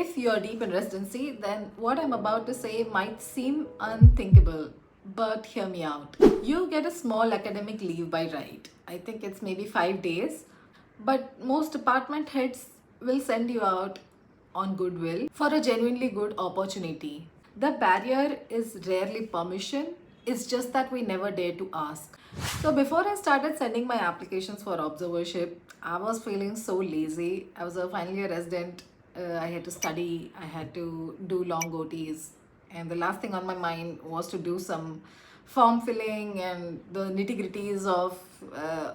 If you're deep in residency, then what I'm about to say might seem unthinkable, but hear me out. You get a small academic leave by right. I think it's maybe 5 days, but most department heads will send you out on goodwill for a genuinely good opportunity. The barrier is rarely permission, it's just that we never dare to ask. So before I started sending my applications for observership, I was feeling so lazy. I was a final year resident. I had to study, I had to do long OTs, and the last thing on my mind was to do some form filling and the nitty gritties of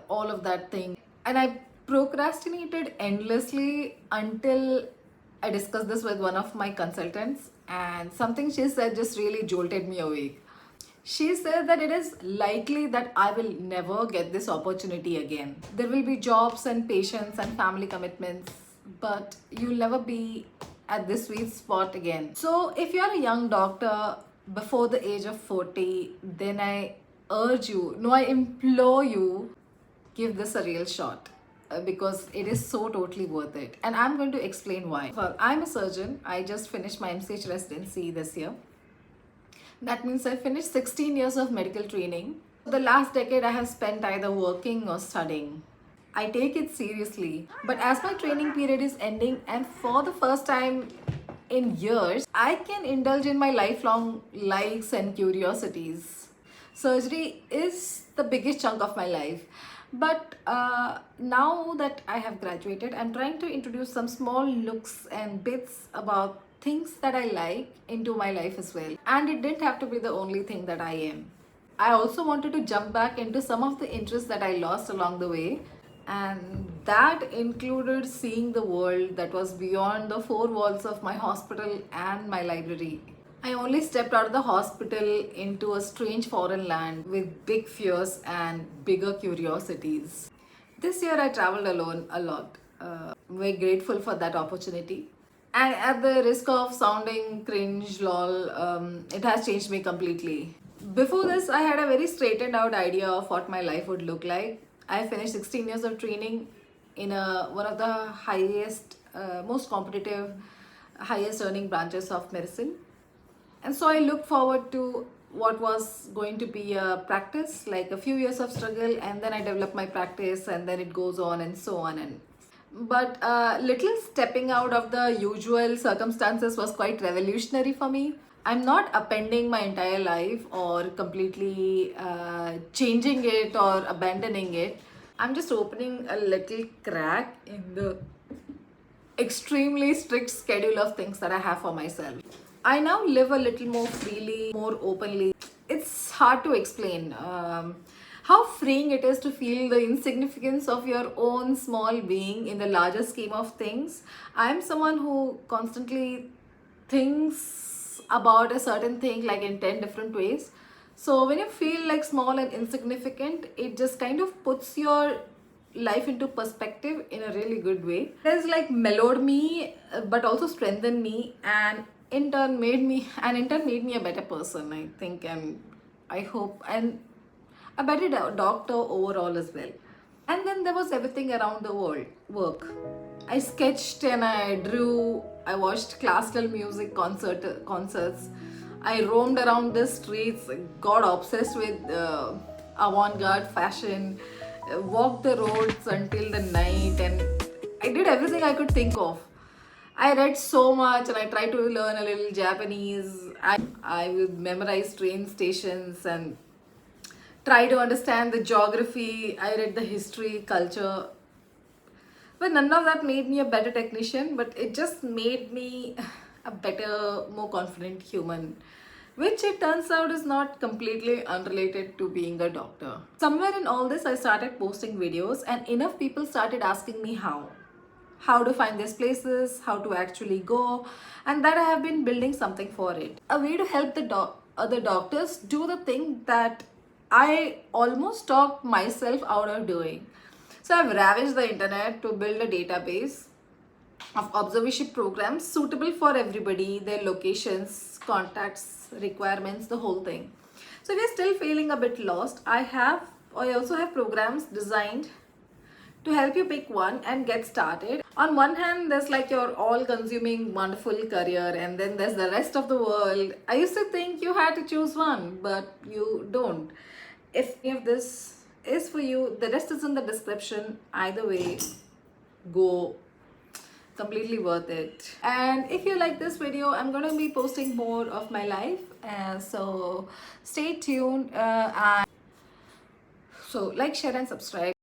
all of that thing. And I procrastinated endlessly until I discussed this with one of my consultants, and something she said just really jolted me awake. She said that it is likely that I will never get this opportunity again. There will be jobs and patients and family commitments, but you'll never be at this sweet spot again. So, if you're a young doctor before the age of 40, then I urge you, no, I implore you, give this a real shot because it is so totally worth it. And I'm going to explain why. Well, I'm a surgeon. I just finished my MCH residency this year. That means I finished 16 years of medical training. The last decade I have spent either working or studying. I take it seriously. But as my training period is ending, and for the first time in years, I can indulge in my lifelong likes and curiosities. Surgery is the biggest chunk of my life. But now that I have graduated, I'm trying to introduce some small looks and bits about things that I like into my life as well. And it didn't have to be the only thing that I am. I also wanted to jump back into some of the interests that I lost along the way. And that included seeing the world that was beyond the four walls of my hospital and my library. I only stepped out of the hospital into a strange foreign land with big fears and bigger curiosities. This year I traveled alone a lot. Very grateful for that opportunity. And at the risk of sounding cringe, lol, it has changed me completely. Before this, I had a very straightened out idea of what my life would look like. I finished 16 years of training in one of the highest, most competitive, highest earning branches of medicine. And so I looked forward to what was going to be a practice, like a few years of struggle, and then I developed my practice, and then it goes on and so on. But little stepping out of the usual circumstances was quite revolutionary for me. I'm not appending my entire life or completely changing it or abandoning it. I'm just opening a little crack in the extremely strict schedule of things that I have for myself. I now live a little more freely, more openly. It's hard to explain how freeing it is to feel the insignificance of your own small being in the larger scheme of things. I'm someone who constantly thinks about a certain thing like in 10 different ways. So when you feel like small and insignificant, it just kind of puts your life into perspective in a really good way. It has like mellowed me but also strengthened me, and in turn made me a better person, I think, and I hope, and a better doctor overall as well. And then there was everything around the world work. I sketched and I drew, I watched classical music concerts, I roamed around the streets, got obsessed with avant-garde fashion, walked the roads until the night, and I did everything I could think of. I read so much and I tried to learn a little Japanese. I would memorize train stations and try to understand the geography. I read the history, culture. But none of that made me a better technician, but it just made me a better, more confident human, which it turns out is not completely unrelated to being a doctor. Somewhere in all this, I started posting videos, and enough people started asking me how to find these places, how to actually go, and that I have been building something for it. A way to help the other doctors do the thing that I almost talked myself out of doing. So I've ravaged the internet to build a database of observership programs suitable for everybody, their locations, contacts, requirements, the whole thing. So if you're still feeling a bit lost, I also have programs designed to help you pick one and get started. On one hand, there's like your all consuming wonderful career, and then there's the rest of the world. I used to think you had to choose one, but you don't. If any of this is for you, the rest is in the description. Either way, go, completely worth it. And if you like this video, I'm going to be posting more of my life, so stay tuned. And so like, share and subscribe.